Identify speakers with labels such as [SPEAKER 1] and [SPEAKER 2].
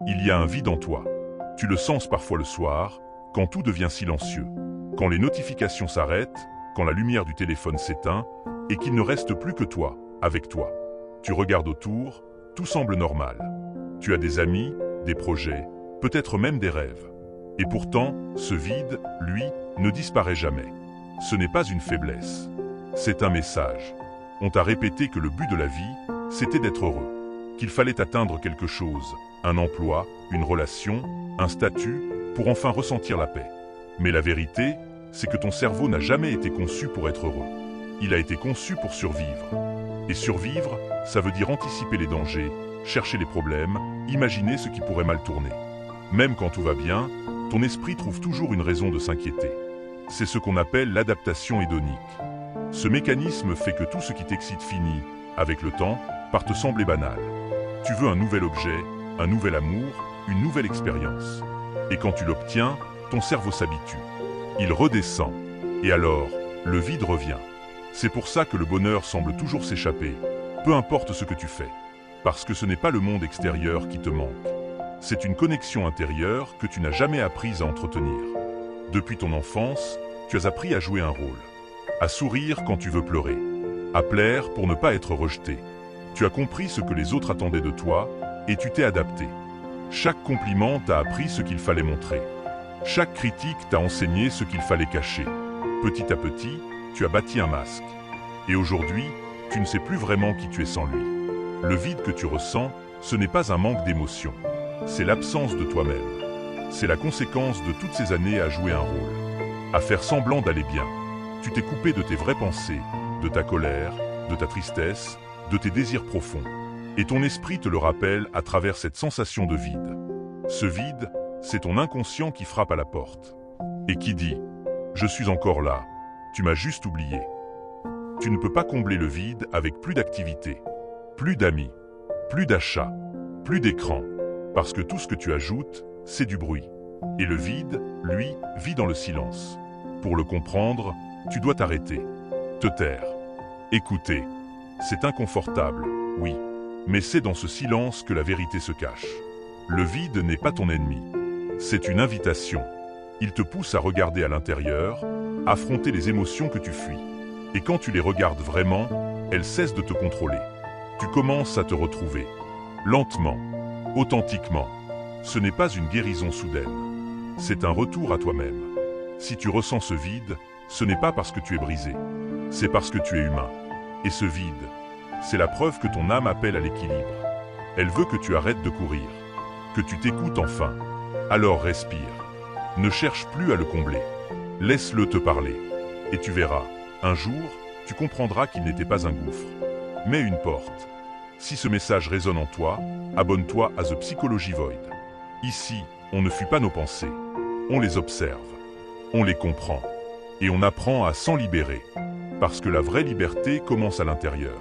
[SPEAKER 1] Il y a un vide en toi. Tu le sens parfois le soir, quand tout devient silencieux, quand les notifications s'arrêtent, quand la lumière du téléphone s'éteint, et qu'il ne reste plus que toi, avec toi. Tu regardes autour, tout semble normal. Tu as des amis, des projets, peut-être même des rêves. Et pourtant, ce vide, lui, ne disparaît jamais. Ce n'est pas une faiblesse. C'est un message. On t'a répété que le but de la vie, c'était d'être heureux. Qu'il fallait atteindre quelque chose, un emploi, une relation, un statut, pour enfin ressentir la paix. Mais la vérité, c'est que ton cerveau n'a jamais été conçu pour être heureux. Il a été conçu pour survivre. Et survivre, ça veut dire anticiper les dangers, chercher les problèmes, imaginer ce qui pourrait mal tourner. Même quand tout va bien, ton esprit trouve toujours une raison de s'inquiéter. C'est ce qu'on appelle l'adaptation hédonique. Ce mécanisme fait que tout ce qui t'excite finit, avec le temps, par te sembler banal. Tu veux un nouvel objet, un nouvel amour, une nouvelle expérience. Et quand tu l'obtiens, ton cerveau s'habitue. Il redescend. Et alors, le vide revient. C'est pour ça que le bonheur semble toujours s'échapper, peu importe ce que tu fais. Parce que ce n'est pas le monde extérieur qui te manque. C'est une connexion intérieure que tu n'as jamais apprise à entretenir. Depuis ton enfance, tu as appris à jouer un rôle. À sourire quand tu veux pleurer. À plaire pour ne pas être rejeté. Tu as compris ce que les autres attendaient de toi et tu t'es adapté. Chaque compliment t'a appris ce qu'il fallait montrer. Chaque critique t'a enseigné ce qu'il fallait cacher. Petit à petit, tu as bâti un masque. Et aujourd'hui, tu ne sais plus vraiment qui tu es sans lui. Le vide que tu ressens, ce n'est pas un manque d'émotion. C'est l'absence de toi-même. C'est la conséquence de toutes ces années à jouer un rôle. À faire semblant d'aller bien. Tu t'es coupé de tes vraies pensées, de ta colère, de ta tristesse, de tes désirs profonds. Et ton esprit te le rappelle à travers cette sensation de vide. Ce vide, c'est ton inconscient qui frappe à la porte. Et qui dit « Je suis encore là, tu m'as juste oublié ». Tu ne peux pas combler le vide avec plus d'activité, plus d'amis, plus d'achats, plus d'écran. Parce que tout ce que tu ajoutes, c'est du bruit. Et le vide, lui, vit dans le silence. Pour le comprendre, tu dois t'arrêter, te taire, écouter. C'est inconfortable, oui, mais c'est dans ce silence que la vérité se cache. Le vide n'est pas ton ennemi. C'est une invitation. Il te pousse à regarder à l'intérieur, affronter les émotions que tu fuis. Et quand tu les regardes vraiment, elles cessent de te contrôler. Tu commences à te retrouver. Lentement, authentiquement. Ce n'est pas une guérison soudaine. C'est un retour à toi-même. Si tu ressens ce vide, ce n'est pas parce que tu es brisé. C'est parce que tu es humain. Et ce vide, c'est la preuve que ton âme appelle à l'équilibre. Elle veut que tu arrêtes de courir. Que tu t'écoutes enfin. Alors respire. Ne cherche plus à le combler. Laisse-le te parler. Et tu verras, un jour, tu comprendras qu'il n'était pas un gouffre, mais une porte. Si ce message résonne en toi, abonne-toi à The Psychology Void. Ici, on ne fuit pas nos pensées. On les observe. On les comprend. Et on apprend à s'en libérer. Parce que la vraie liberté commence à l'intérieur.